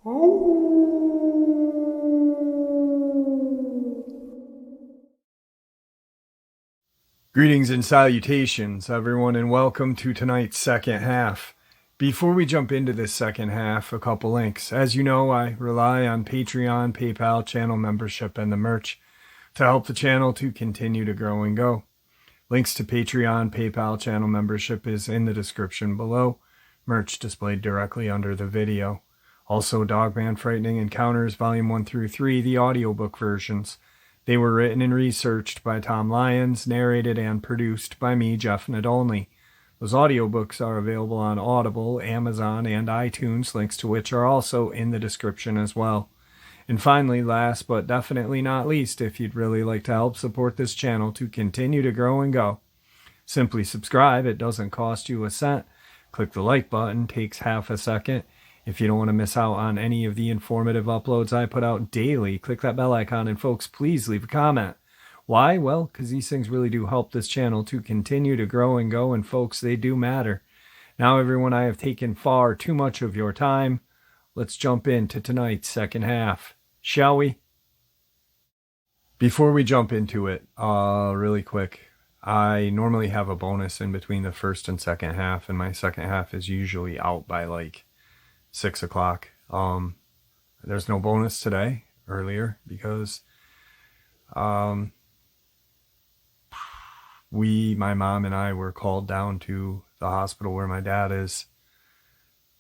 Greetings and salutations, everyone, and welcome to tonight's second half. Before we jump into this second half, a couple links. As you know, I rely on Patreon, PayPal, channel membership, and the merch to help the channel to continue to grow and go. Links to Patreon, PayPal, channel membership is in the description below. Merch displayed directly under the video. Also, Dogman Frightening Encounters Volume 1 through 3, the audiobook versions. They were written and researched by Tom Lyons, narrated and produced by me, Jeff Nadolny. Those audiobooks are available on Audible, Amazon, and iTunes, links to which are also in the description as well. And finally, last but definitely not least, if you'd really like to help support this channel to continue to grow and go, simply subscribe. It doesn't cost you a cent. Click the like button, takes half a second. If you don't want to miss out on any of the informative uploads I put out daily, click that bell icon, and folks, please leave a comment. Why? Well, because these things really do help this channel to continue to grow and go, and folks, they do matter. Now, everyone, I have taken far too much of your time. Let's jump into tonight's second half, shall we? Before we jump into it, really quick, I normally have a bonus in between the first and second half, and my second half is usually out by like 6 o'clock. There's no bonus today, earlier, because my mom and I were called down to the hospital where my dad is,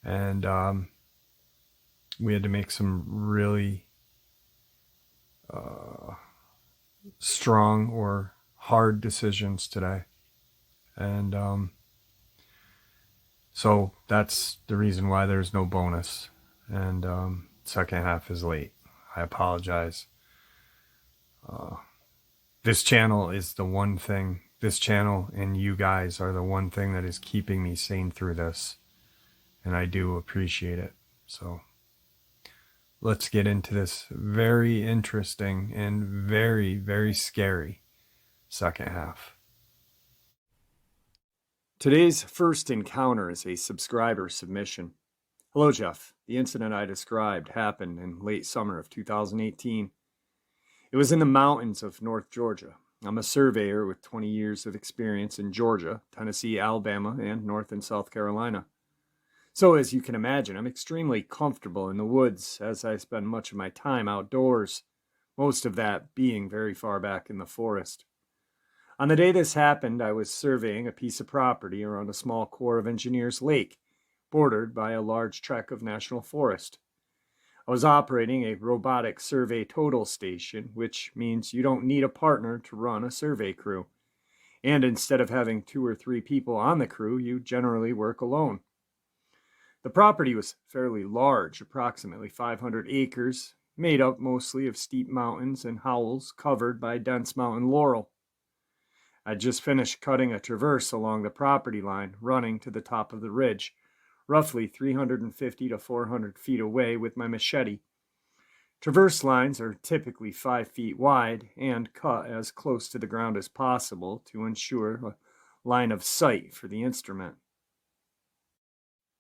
and we had to make some really strong or hard decisions today, and so that's the reason why there's no bonus, and second half is late. I apologize. This channel is the one thing, this channel and you guys are the one thing that is keeping me sane through this, and I do appreciate it. So let's get into this very interesting and very, very scary second half. Today's first encounter is a subscriber submission. Hello, Jeff. The incident I described happened in late summer of 2018. It was in the mountains of North Georgia. I'm a surveyor with 20 years of experience in Georgia, Tennessee, Alabama, and North and South Carolina. So, as you can imagine, I'm extremely comfortable in the woods as I spend much of my time outdoors, most of that being very far back in the forest. On the day this happened, I was surveying a piece of property around a small Corps of Engineers lake, bordered by a large tract of national forest. I was operating a robotic survey total station, which means you don't need a partner to run a survey crew. And instead of having 2 or 3 people on the crew, you generally work alone. The property was fairly large, approximately 500 acres, made up mostly of steep mountains and howls covered by dense mountain laurel. I'd just finished cutting a traverse along the property line, running to the top of the ridge, roughly 350 to 400 feet away with my machete. Traverse lines are typically 5 feet wide and cut as close to the ground as possible to ensure a line of sight for the instrument.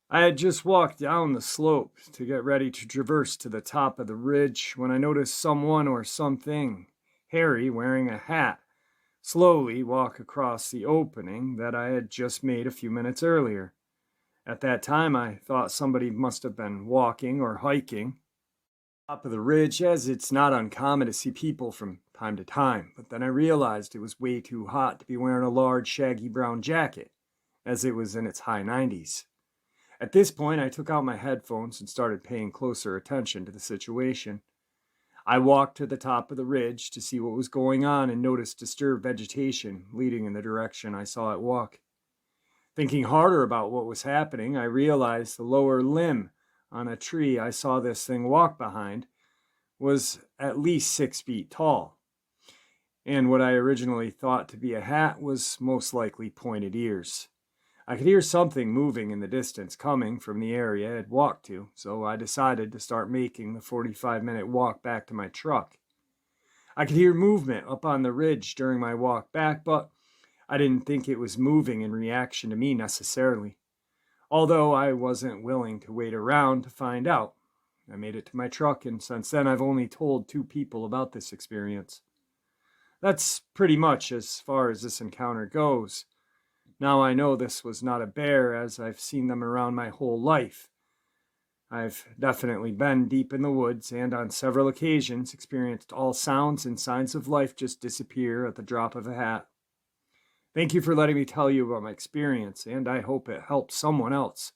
I had just walked down the slope to get ready to traverse to the top of the ridge when I noticed someone or something, hairy, wearing a hat, slowly walk across the opening that I had just made a few minutes earlier. At that time, I thought somebody must have been walking or hiking top of the ridge, as it's not uncommon to see people from time to time, but then I realized it was way too hot to be wearing a large, shaggy brown jacket, as it was in its high 90s. At this point, I took out my headphones and started paying closer attention to the situation. I walked to the top of the ridge to see what was going on and noticed disturbed vegetation leading in the direction I saw it walk. Thinking harder about what was happening, I realized the lower limb on a tree I saw this thing walk behind was at least 6 feet tall, and what I originally thought to be a hat was most likely pointed ears. I could hear something moving in the distance coming from the area I'd walked to, so I decided to start making the 45-minute walk back to my truck. I could hear movement up on the ridge during my walk back, but I didn't think it was moving in reaction to me necessarily, although I wasn't willing to wait around to find out. I made it to my truck, and since then I've only told 2 people about this experience. That's pretty much as far as this encounter goes. Now I know this was not a bear, as I've seen them around my whole life. I've definitely been deep in the woods and on several occasions experienced all sounds and signs of life just disappear at the drop of a hat. Thank you for letting me tell you about my experience, and I hope it helps someone else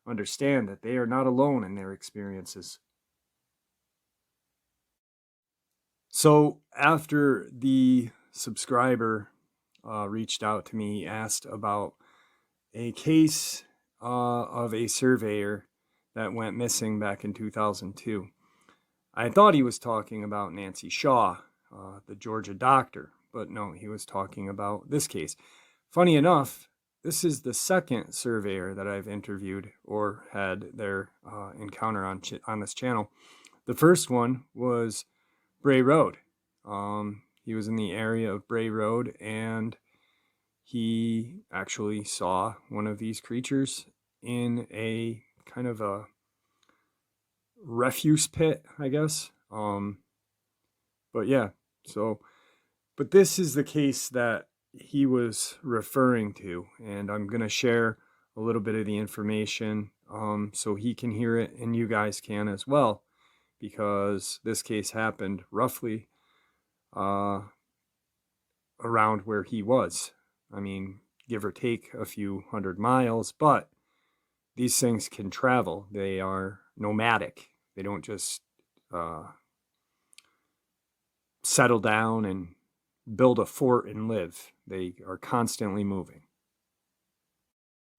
understand that they are not alone in their experiences. So after the subscriber reached out to me, asked about a case of a surveyor that went missing back in 2002. I thought he was talking about Nancy Shaw, the Georgia doctor, but no, he was talking about this case. Funny enough, this is the second surveyor that I've interviewed or had their encounter on this channel. The first one was Bray Road. He was in the area of Bray Road, and he actually saw one of these creatures in a kind of a refuse pit, I guess. But yeah, but this is the case that he was referring to, and I'm going to share a little bit of the information so he can hear it and you guys can as well, because this case happened roughly around where he was. I mean, give or take a few hundred miles, but these things can travel. They are nomadic. They don't just settle down and build a fort and live. They are constantly moving.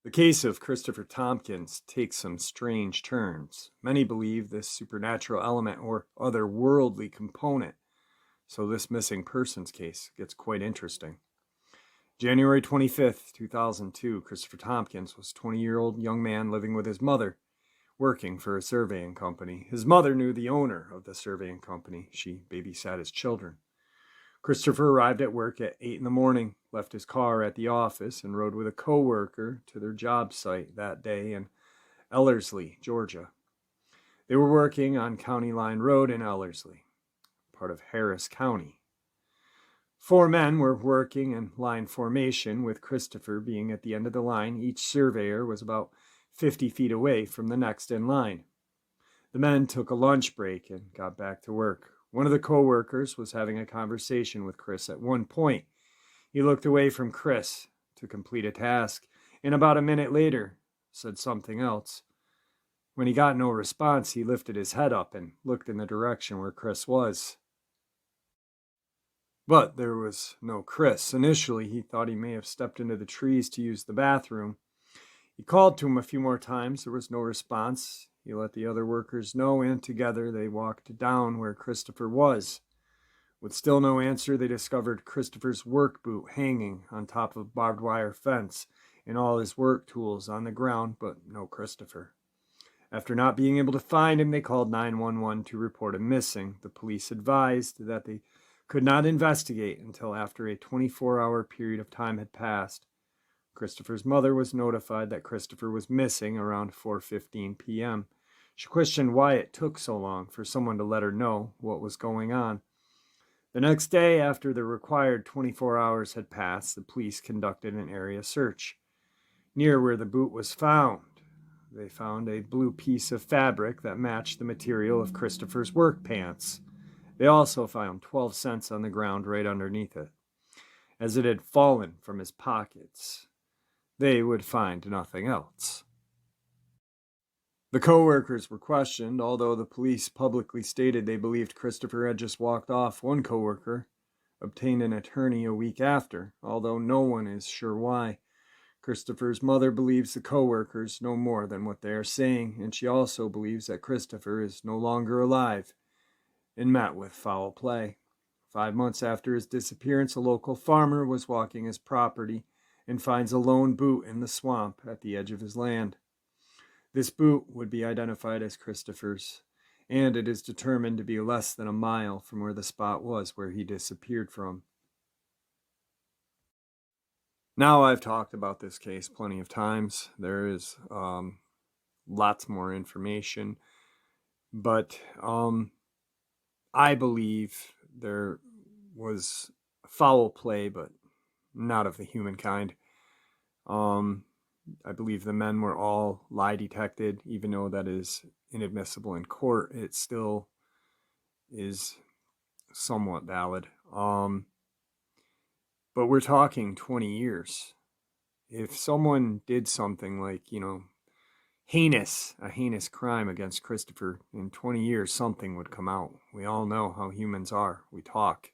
The case of Christopher Tompkins takes some strange turns. Many believe this supernatural element or otherworldly component. So this missing persons case gets quite interesting. January 25th, 2002, Christopher Tompkins was a 20-year-old young man living with his mother, working for a surveying company. His mother knew the owner of the surveying company. She babysat his children. Christopher arrived at work at 8 in the morning, left his car at the office, and rode with a co-worker to their job site that day in Ellerslie, Georgia. They were working on County Line Road in Ellerslie, part of Harris County. 4 men were working in line formation, with Christopher being at the end of the line. Each surveyor was about 50 feet away from the next in line. The men took a lunch break and got back to work. One of the co-workers was having a conversation with Chris. At one point, he looked away from Chris to complete a task, and about a minute later said something else. When he got no response, he lifted his head up and looked in the direction where Chris was. But there was no Chris. Initially, he thought he may have stepped into the trees to use the bathroom. He called to him a few more times. There was no response. He let the other workers know, and together they walked down where Christopher was. With still no answer, they discovered Christopher's work boot hanging on top of a barbed wire fence and all his work tools on the ground, but no Christopher. After not being able to find him, they called 911 to report him missing. The police advised that they could not investigate until after a 24-hour period of time had passed. Christopher's mother was notified that Christopher was missing around 4:15 p.m. She questioned why it took so long for someone to let her know what was going on. The next day, after the required 24 hours had passed, the police conducted an area search. Near where the boot was found, they found a blue piece of fabric that matched the material of Christopher's work pants. They also found 12 cents on the ground right underneath it, as it had fallen from his pockets. They would find nothing else. The co-workers were questioned, although the police publicly stated they believed Christopher had just walked off. One co-worker obtained an attorney a week after, although no one is sure why. Christopher's mother believes the co-workers know more than what they are saying, and she also believes that Christopher is no longer alive and met with foul play. 5 months after his disappearance, a local farmer was walking his property and finds a lone boot in the swamp at the edge of his land. This boot would be identified as Christopher's, and it is determined to be less than a mile from where the spot was where he disappeared from. Now, I've talked about this case plenty of times. There is lots more information. But I believe there was foul play, but not of the human kind. I believe the men were all lie detected, even though that is inadmissible in court. It still is somewhat valid. But we're talking 20 years. If someone did something like, a heinous crime against Christopher, in 20 years, something would come out. We all know how humans are. We talk.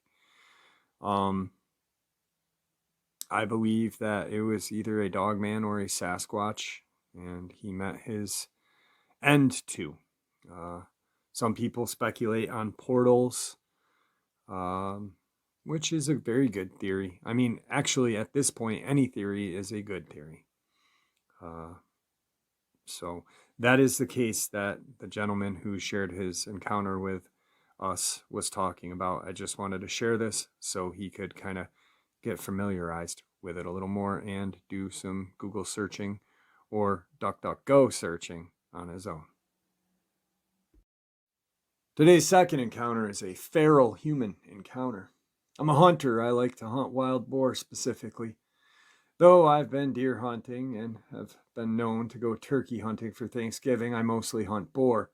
I believe that it was either a Dogman or a Sasquatch, and he met his end too. Some people speculate on portals, which is a very good theory. I mean, actually, at this point, any theory is a good theory. So that is the case that the gentleman who shared his encounter with us was talking about. I just wanted to share this so he could kind of get familiarized with it a little more and do some Google searching or DuckDuckGo searching on his own. Today's second encounter is a feral human encounter. I'm a hunter. I like to hunt wild boar specifically. Though I've been deer hunting and have been known to go turkey hunting for Thanksgiving, I mostly hunt boar.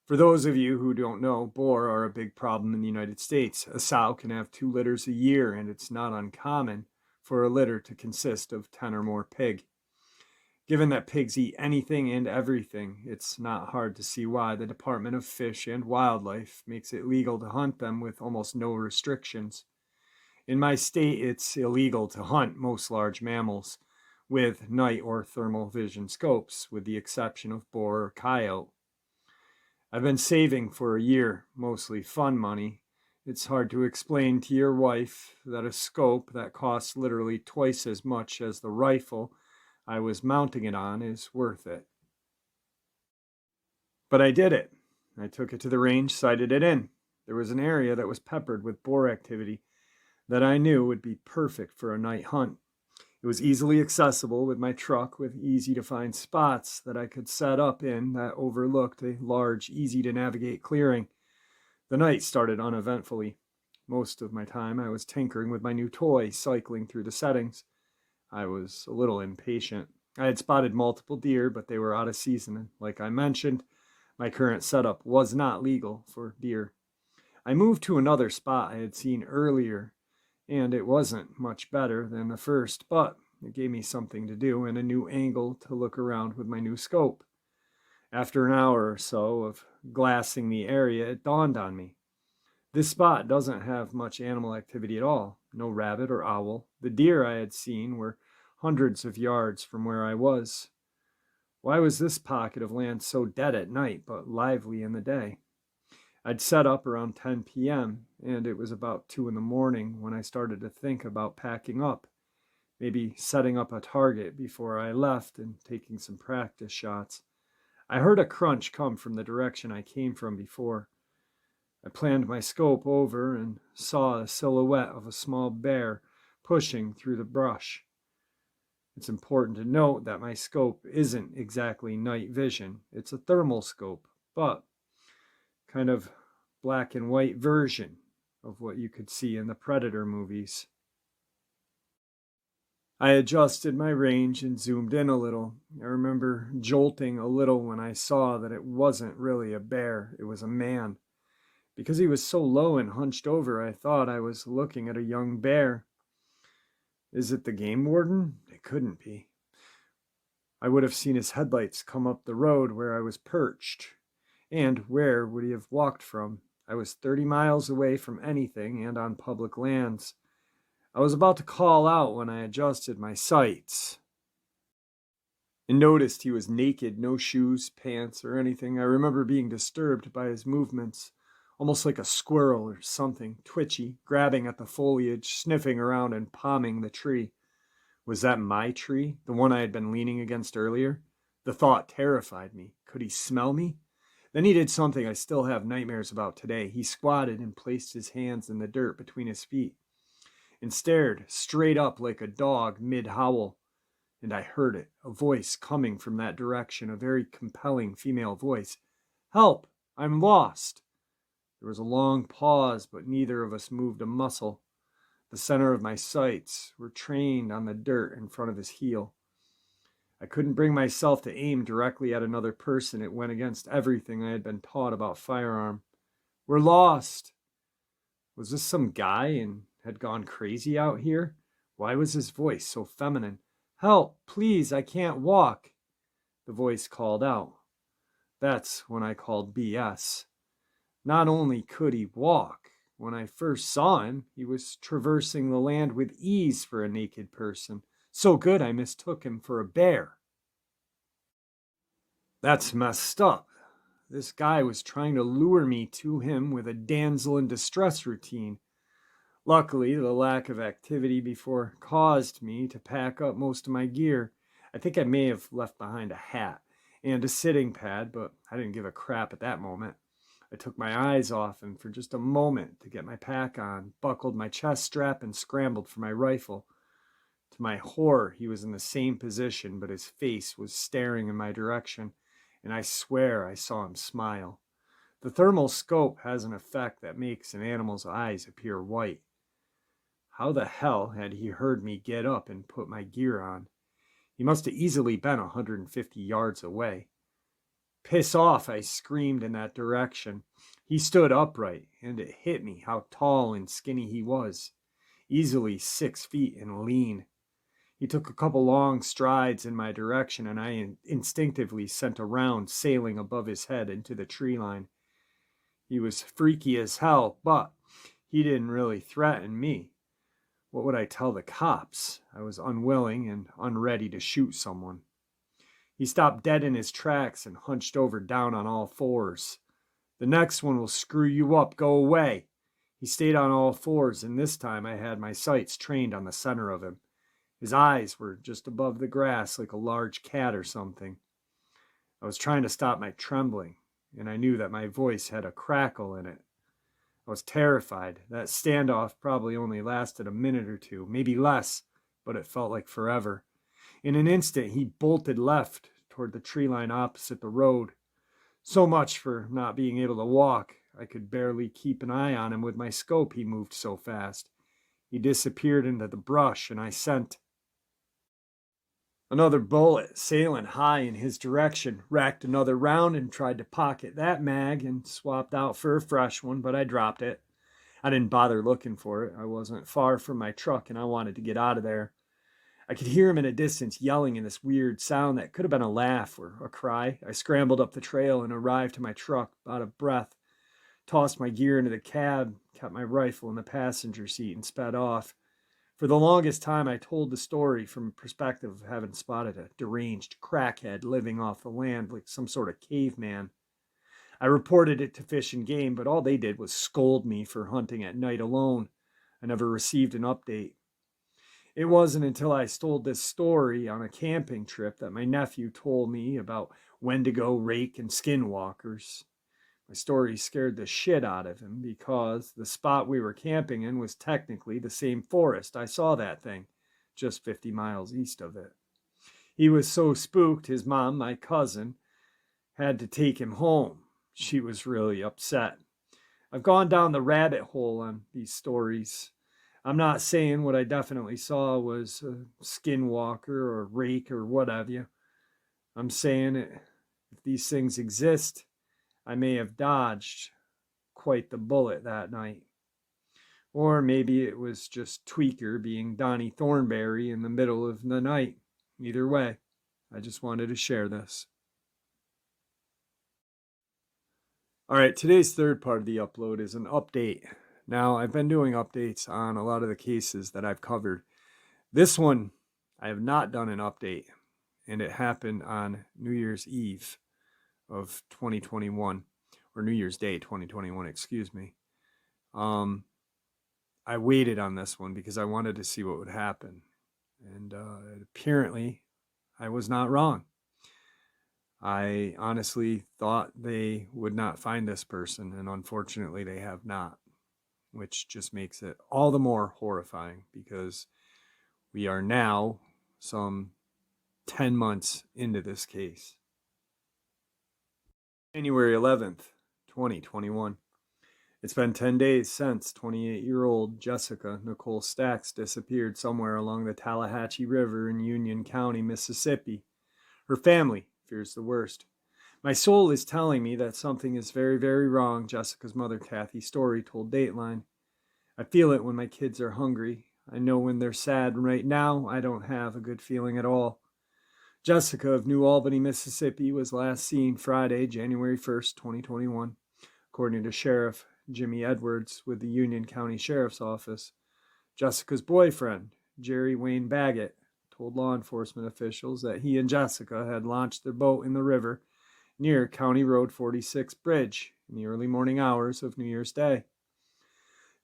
For those of you who don't know, boar are a big problem in the United States. A sow can have 2 litters a year, and it's not uncommon for a litter to consist of 10 or more pig. Given that pigs eat anything and everything, it's not hard to see why the Department of Fish and Wildlife makes it legal to hunt them with almost no restrictions. In my state, it's illegal to hunt most large mammals with night or thermal vision scopes, with the exception of boar or coyote. I've been saving for a year, mostly fun money. It's hard to explain to your wife that a scope that costs literally twice as much as the rifle I was mounting it on is worth it. But I did it. I took it to the range, sighted it in. There was an area that was peppered with boar activity that I knew would be perfect for a night hunt. It was easily accessible with my truck, with easy to find spots that I could set up in that overlooked a large, easy to navigate clearing. The night started uneventfully. Most of my time I was tinkering with my new toy, cycling through the settings. I was a little impatient. I had spotted multiple deer, but they were out of season, and like I mentioned, my current setup was not legal for deer. I moved to another spot I had seen earlier, and it wasn't much better than the first, but it gave me something to do and a new angle to look around with my new scope. After an hour or so of glassing the area, it dawned on me. This spot doesn't have much animal activity at all. No rabbit or owl. The deer I had seen were hundreds of yards from where I was. Why was this pocket of land so dead at night but lively in the day? I'd set up around 10 p.m., and it was about 2 in the morning when I started to think about packing up, maybe setting up a target before I left and taking some practice shots. I heard a crunch come from the direction I came from before. I planned my scope over and saw a silhouette of a small bear pushing through the brush. It's important to note that my scope isn't exactly night vision. It's a thermal scope, but kind of black and white version of what you could see in the Predator movies. I adjusted my range and zoomed in a little. I remember jolting a little when I saw that it wasn't really a bear, it was a man. Because he was so low and hunched over, I thought I was looking at a young bear. Is it the game warden? It couldn't be. I would have seen his headlights come up the road where I was perched. And where would he have walked from? I was 30 miles away from anything and on public lands. I was about to call out when I adjusted my sights and noticed he was naked, no shoes, pants, or anything. I remember being disturbed by his movements, almost like a squirrel or something, twitchy, grabbing at the foliage, sniffing around and palming the tree. Was that my tree, the one I had been leaning against earlier? The thought terrified me. Could he smell me? Then he did something I still have nightmares about today. He squatted and placed his hands in the dirt between his feet and stared straight up like a dog mid-howl. And I heard it, a voice coming from that direction, a very compelling female voice. Help! I'm lost." There was a long pause, but neither of us moved a muscle. The center of my sights were trained on the dirt in front of his heel. I couldn't bring myself to aim directly at another person. It went against everything I had been taught about firearm. "We're lost." Was this some guy and had gone crazy out here? Why was his voice so feminine? "Help, please, I can't walk," the voice called out. That's when I called BS. Not only could he walk, when I first saw him, he was traversing the land with ease for a naked person. So good I mistook him for a bear. That's messed up. This guy was trying to lure me to him with a damsel in distress routine. Luckily, the lack of activity before caused me to pack up most of my gear. I think I may have left behind a hat and a sitting pad, but I didn't give a crap at that moment. I took my eyes off him for just a moment to get my pack on, buckled my chest strap, and scrambled for my rifle. To my horror, he was in the same position, but his face was staring in my direction, and I swear I saw him smile. The thermal scope has an effect that makes an animal's eyes appear white. How the hell had he heard me get up and put my gear on? He must have easily been 150 yards away. "Piss off," I screamed in that direction. He stood upright, and it hit me how tall and skinny he was. Easily 6 feet and lean. He took a couple long strides in my direction, and I instinctively sent a round sailing above his head into the tree line. He was freaky as hell, but he didn't really threaten me. What would I tell the cops? I was unwilling and unready to shoot someone. He stopped dead in his tracks and hunched over down on all fours. "The next one will screw you up. Go away." He stayed on all fours, and this time I had my sights trained on the center of him. His eyes were just above the grass like a large cat or something. I was trying to stop my trembling, and I knew that my voice had a crackle in it. I was terrified. That standoff probably only lasted a minute or two, maybe less, but it felt like forever. In an instant, he bolted left toward the tree line opposite the road. So much for not being able to walk. I could barely keep an eye on him with my scope, he moved so fast. He disappeared into the brush, and I sent another bullet, sailing high in his direction, racked another round and tried to pocket that mag and swapped out for a fresh one, but I dropped it. I didn't bother looking for it. I wasn't far from my truck, and I wanted to get out of there. I could hear him in a distance yelling in this weird sound that could have been a laugh or a cry. I scrambled up the trail and arrived to my truck, out of breath, tossed my gear into the cab, kept my rifle in the passenger seat, and sped off. For the longest time, I told the story from a perspective of having spotted a deranged crackhead living off the land like some sort of caveman. I reported it to Fish and Game, but all they did was scold me for hunting at night alone. I never received an update. It wasn't until I told this story on a camping trip that my nephew told me about Wendigo, rake, and skinwalkers. My story scared the shit out of him because the spot we were camping in was technically the same forest I saw that thing, just 50 miles east of it. He was so spooked, his mom, my cousin, had to take him home. She was really upset. I've gone down the rabbit hole on these stories. I'm not saying what I definitely saw was a skinwalker or a rake or what have you. I'm saying if these things exist, I may have dodged quite the bullet that night. Or maybe it was just Tweaker being Donnie Thornberry in the middle of the night. Either way, I just wanted to share this. All right, today's third part of the upload is an update. Now, I've been doing updates on a lot of the cases that I've covered. This one, I have not done an update, and it happened on New Year's Eve of 2021, or New Year's Day 2021, excuse me. I waited on this one because I wanted to see what would happen, and apparently I was not wrong. I honestly thought they would not find this person, and unfortunately they have not, which just makes it all the more horrifying because we are now some 10 months into this case. January 11th, 2021. It's been 10 days since 28-year-old Jessica Nicole Stax disappeared somewhere along the Tallahatchie River in Union County, Mississippi. Her family fears the worst. My soul is telling me that something is very, very wrong, Jessica's mother, Kathy Story, told Dateline. I feel it when my kids are hungry. I know when they're sad. Right now, I don't have a good feeling at all. Jessica of New Albany, Mississippi, was last seen Friday, January 1st, 2021, according to Sheriff Jimmy Edwards with the Union County Sheriff's Office. Jessica's boyfriend, Jerry Wayne Baggett, told law enforcement officials that he and Jessica had launched their boat in the river near County Road 46 Bridge in the early morning hours of New Year's Day.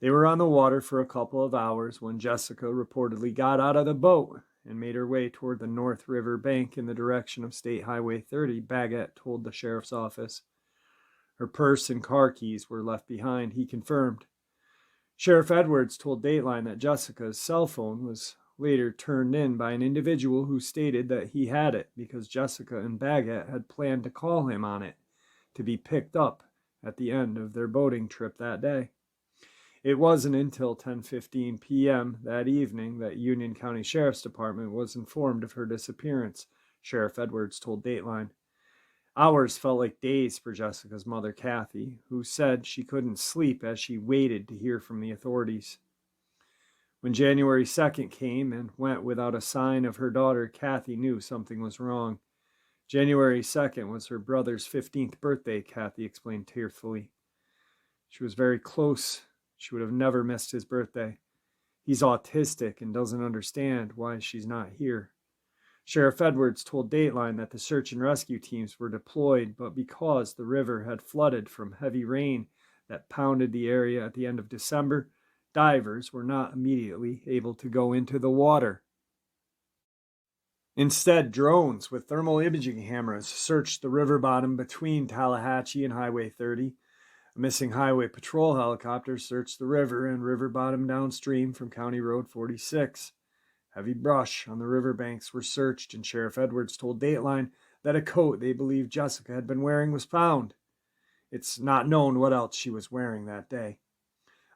They were on the water for a couple of hours when Jessica reportedly got out of the boat and made her way toward the North River bank in the direction of State Highway 30, Baggett told the sheriff's office. Her purse and car keys were left behind, he confirmed. Sheriff Edwards told Dateline that Jessica's cell phone was later turned in by an individual who stated that he had it because Jessica and Baggett had planned to call him on it to be picked up at the end of their boating trip that day. It wasn't until 10:15 p.m. that evening that Union County Sheriff's Department was informed of her disappearance, Sheriff Edwards told Dateline. Hours felt like days for Jessica's mother, Kathy, who said she couldn't sleep as she waited to hear from the authorities. When January 2nd came and went without a sign of her daughter, Kathy knew something was wrong. January 2nd was her brother's 15th birthday, Kathy explained tearfully. She was very close. She would have never missed his birthday. He's autistic and doesn't understand why she's not here. Sheriff Edwards told Dateline that the search and rescue teams were deployed, but because the river had flooded from heavy rain that pounded the area at the end of December, divers were not immediately able to go into the water. Instead, drones with thermal imaging cameras searched the river bottom between Tallahatchie and Highway 30. A missing highway patrol helicopter searched the river and river bottom downstream from County Road 46. Heavy brush on the riverbanks were searched, and Sheriff Edwards told Dateline that a coat they believe Jessica had been wearing was found. It's not known what else she was wearing that day.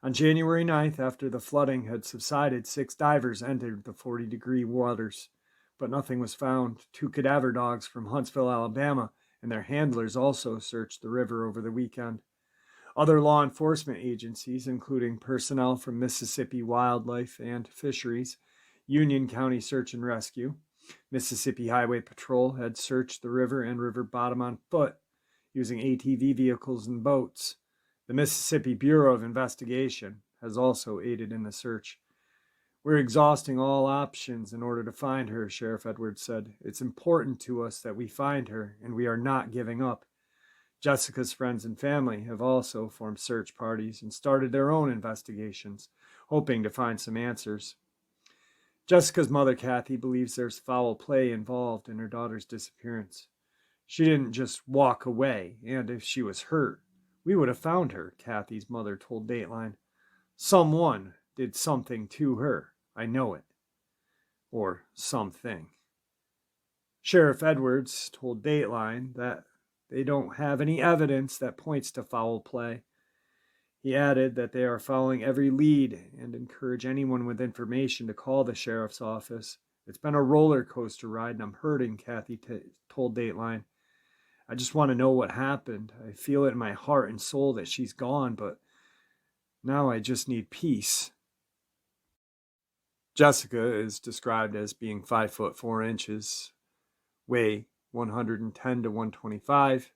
On January 9th, after the flooding had subsided, 6 divers entered the 40-degree waters, but nothing was found. 2 cadaver dogs from Huntsville, Alabama, and their handlers also searched the river over the weekend. Other law enforcement agencies, including personnel from Mississippi Wildlife and Fisheries, Union County Search and Rescue, Mississippi Highway Patrol, had searched the river and river bottom on foot, using ATV vehicles and boats. The Mississippi Bureau of Investigation has also aided in the search. We're exhausting all options in order to find her, Sheriff Edwards said. It's important to us that we find her, and we are not giving up. Jessica's friends and family have also formed search parties and started their own investigations, hoping to find some answers. Jessica's mother, Kathy, believes there's foul play involved in her daughter's disappearance. She didn't just walk away, and if she was hurt, we would have found her, Kathy's mother told Dateline. Someone did something to her. I know it. Or something. Sheriff Edwards told Dateline that they don't have any evidence that points to foul play. He added that they are following every lead and encourage anyone with information to call the sheriff's office. It's been a roller coaster ride and I'm hurting, Kathy told Dateline. I just want to know what happened. I feel it in my heart and soul that she's gone, but now I just need peace. Jessica is described as being 5 foot 4 inches, weigh 110 to 125,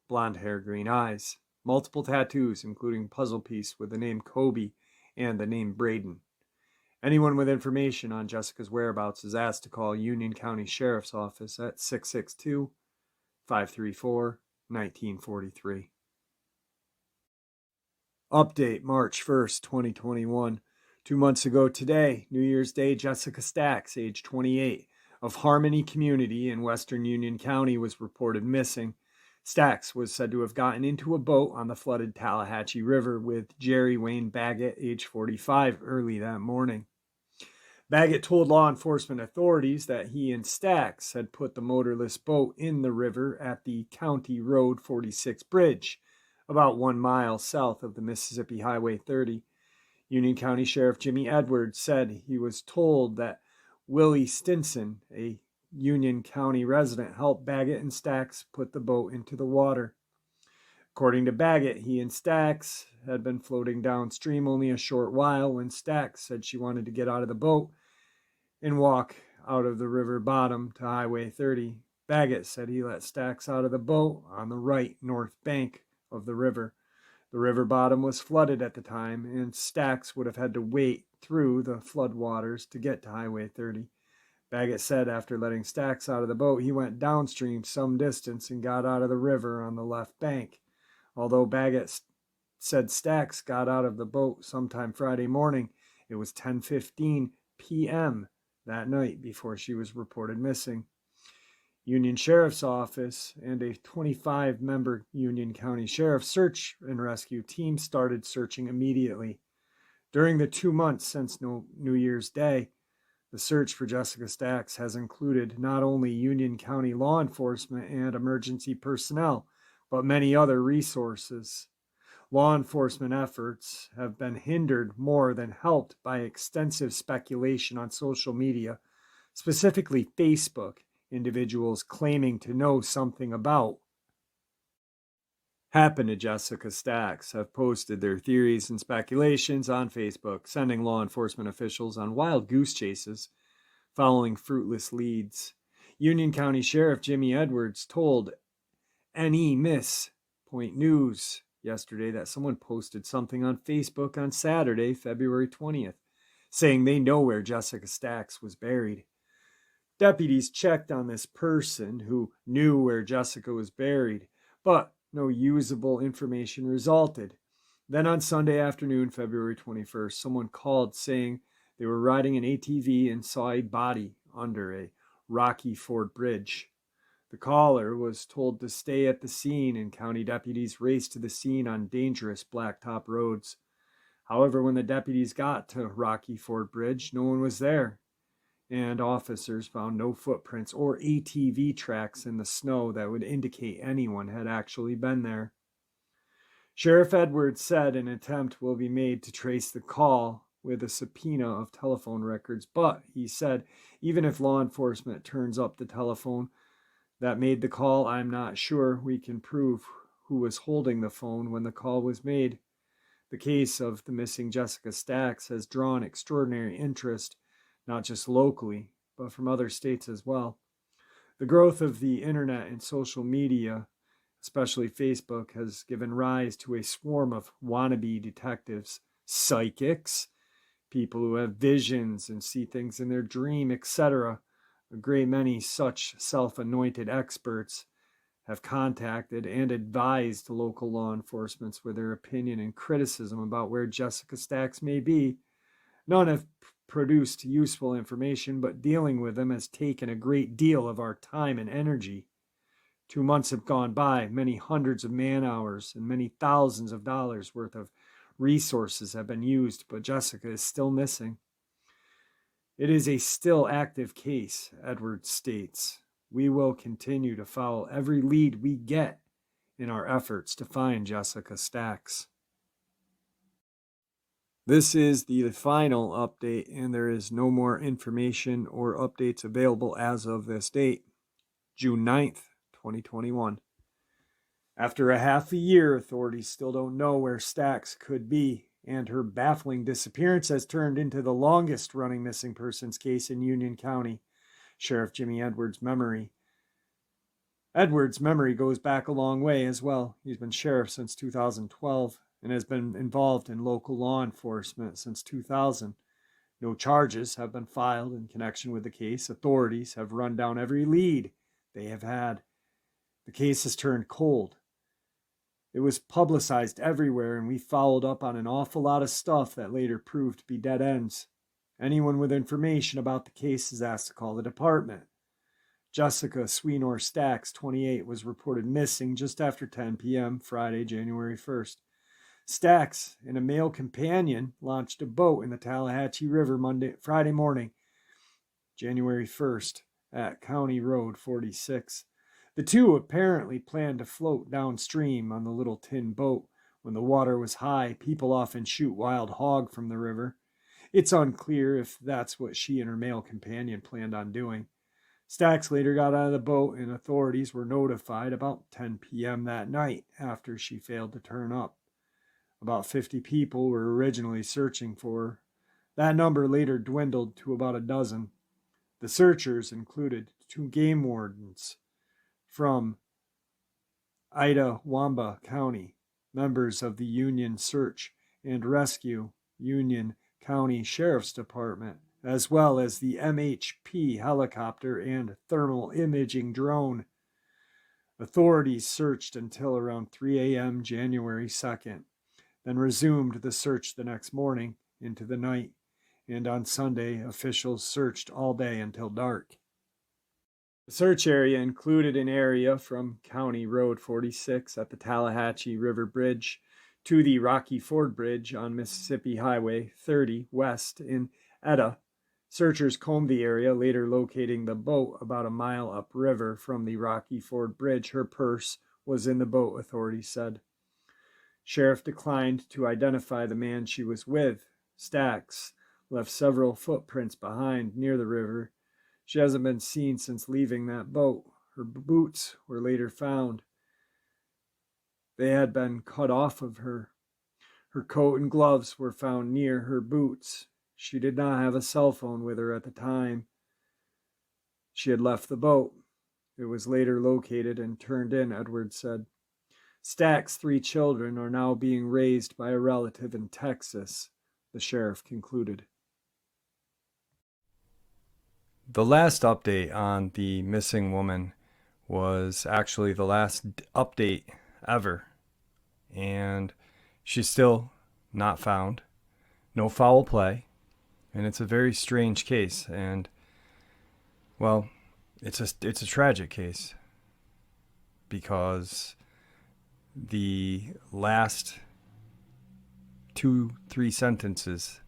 blonde hair, green eyes, multiple tattoos, including puzzle piece with the name Kobe and the name Braden. Anyone with information on Jessica's whereabouts is asked to call Union County Sheriff's Office at 662-534-1943. Update March 1st, 2021. 2 months ago today, New Year's Day, Jessica Stax, age 28, of Harmony Community in Western Union County was reported missing. Stax was said to have gotten into a boat on the flooded Tallahatchie River with Jerry Wayne Baggett, age 45, early that morning. Baggett told law enforcement authorities that he and Stax had put the motorless boat in the river at the County Road 46 bridge about 1 mile south of the Mississippi Highway 30. Union County Sheriff Jimmy Edwards said he was told that Willie Stinson, a Union County resident, helped Baggett and Stax put the boat into the water. According to Baggett, he and Stax had been floating downstream only a short while when Stax said she wanted to get out of the boat and walk out of the river bottom to Highway 30. Baggett said he let Stax out of the boat on the right north bank of the river. The river bottom was flooded at the time, and Stax would have had to wade through the floodwaters to get to Highway 30. Baggett said after letting Stax out of the boat, he went downstream some distance and got out of the river on the left bank. Although Baggett said Stax got out of the boat sometime Friday morning, it was 10:15 p.m. that night before she was reported missing. Union Sheriff's Office and a 25-member Union County Sheriff search and rescue team started searching immediately. During the 2 months since New Year's Day, the search for Jessica Stax has included not only Union County law enforcement and emergency personnel, but many other resources. Law enforcement efforts have been hindered more than helped by extensive speculation on social media, specifically Facebook, individuals claiming to know something about happened to Jessica Stax have posted their theories and speculations on Facebook, sending law enforcement officials on wild goose chases, following fruitless leads. Union County Sheriff Jimmy Edwards told NE Miss Point News yesterday that someone posted something on Facebook on Saturday, February 20th, saying they know where Jessica Stax was buried. Deputies checked on this person who knew where Jessica was buried, but no usable information resulted. Then on Sunday afternoon, February 21st, someone called saying they were riding an ATV and saw a body under a rocky ford bridge. The caller was told to stay at the scene, and county deputies raced to the scene on dangerous blacktop roads. However, when the deputies got to Rocky Ford Bridge, no one was there, and officers found no footprints or ATV tracks in the snow that would indicate anyone had actually been there. Sheriff Edwards said an attempt will be made to trace the call with a subpoena of telephone records, but he said even if law enforcement turns up the telephone that made the call, I'm not sure we can prove who was holding the phone when the call was made. The case of the missing Jessica Stax has drawn extraordinary interest, not just locally, but from other states as well. The growth of the internet and social media, especially Facebook, has given rise to a swarm of wannabe detectives, psychics, people who have visions and see things in their dream, etc. A great many such self-anointed experts have contacted and advised local law enforcement with their opinion and criticism about where Jessica Stax may be. None have produced useful information, but dealing with them has taken a great deal of our time and energy. 2 months have gone by, many hundreds of man-hours and many thousands of dollars worth of resources have been used, but Jessica is still missing. It is a still active case, Edwards states. We will continue to follow every lead we get in our efforts to find Jessica Stax. This is the final update, and there is no more information or updates available as of this date, June 9th, 2021. After a half a year, authorities still don't know where Stax could be, and her baffling disappearance has turned into the longest-running missing persons case in Union County. Sheriff Jimmy Edwards' memory. Edwards' memory goes back a long way as well. He's been sheriff since 2012 and has been involved in local law enforcement since 2000. No charges have been filed in connection with the case. Authorities have run down every lead they have had. The case has turned cold. It was publicized everywhere, and we followed up on an awful lot of stuff that later proved to be dead ends. Anyone with information about the case is asked to call the department. Jessica Sweenor Stax, 28, was reported missing just after 10 p.m. Friday, January 1st. Stax and a male companion launched a boat in the Tallahatchie River Friday morning, January 1st, at County Road 46. The two apparently planned to float downstream on the little tin boat. When the water was high, people often shoot wild hog from the river. It's unclear if that's what she and her male companion planned on doing. Stax later got out of the boat, and authorities were notified about 10 p.m. that night after she failed to turn up. About 50 people were originally searching for her. That number later dwindled to about a dozen. The searchers included 2 game wardens from Itawamba County, members of the Union Search and Rescue Union County Sheriff's Department, as well as the MHP helicopter and thermal imaging drone. Authorities searched until around 3 a.m. January 2nd, then resumed the search the next morning into the night, and on Sunday, officials searched all day until dark. The search area included an area from County Road 46 at the Tallahatchie River Bridge to the Rocky Ford Bridge on Mississippi Highway 30 west in Etta. Searchers combed the area, later locating the boat about a mile upriver from the Rocky Ford Bridge. Her purse was in the boat, authorities said. Sheriff declined to identify the man she was with. Stax left several footprints behind near the river. She hasn't been seen since leaving that boat. Her boots were later found. They had been cut off of her. Her coat and gloves were found near her boots. She did not have a cell phone with her at the time she had left the boat. It was later located and turned in, Edwards said. Stack's 3 children are now being raised by a relative in Texas, the sheriff concluded. The last update on the missing woman was actually the last update ever. And she's still not found. No foul play. And it's a very strange case. And, well, it's a tragic case. Because the last 2-3 sentences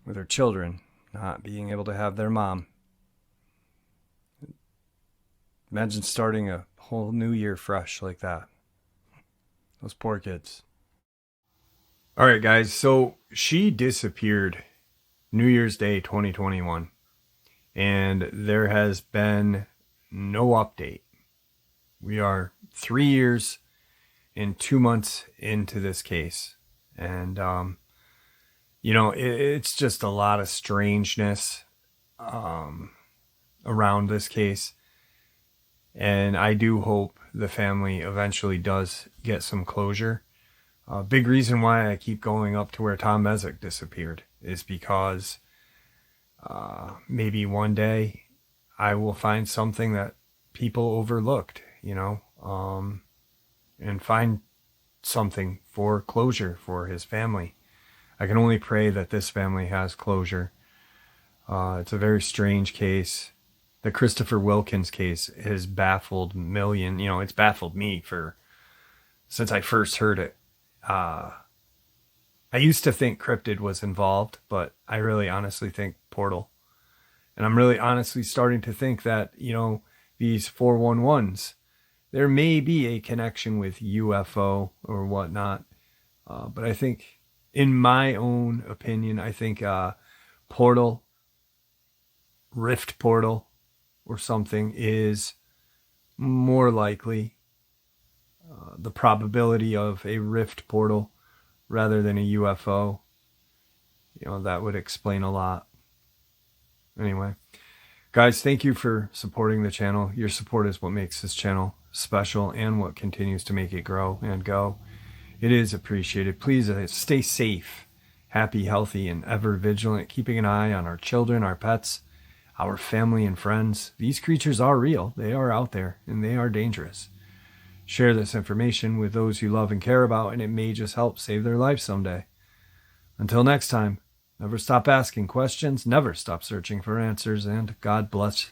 with her children not being able to have their mom. Imagine starting a whole new year fresh like that. Those poor kids. All right, guys. So she disappeared New Year's Day 2021. And there has been no update. We are 3 years and 2 months into this case. And, it's just a lot of strangeness around this case. And I do hope the family eventually does get some closure. A big reason why I keep going up to where Tom Mezek disappeared is because maybe one day I will find something that people overlooked, and find something for closure for his family. I can only pray that this family has closure. It's a very strange case. The Christopher Wilkins case has baffled it's baffled me since I first heard it. I used to think cryptid was involved, but I really honestly think portal. And I'm really honestly starting to think that, these 411s, there may be a connection with UFO or whatnot. But I think, in my own opinion, I think portal, rift portal or something is more likely. The probability of a rift portal rather than a UFO, that would explain a lot. Anyway, guys, thank you for supporting the channel. Your support is what makes this channel special and what continues to make it grow and go. It is appreciated. Please stay safe, happy, healthy, and ever vigilant, keeping an eye on our children, our pets, our family and friends. These creatures are real. They are out there, and they are dangerous. Share this information with those you love and care about, and it may just help save their life someday. Until next time, never stop asking questions, never stop searching for answers, and God bless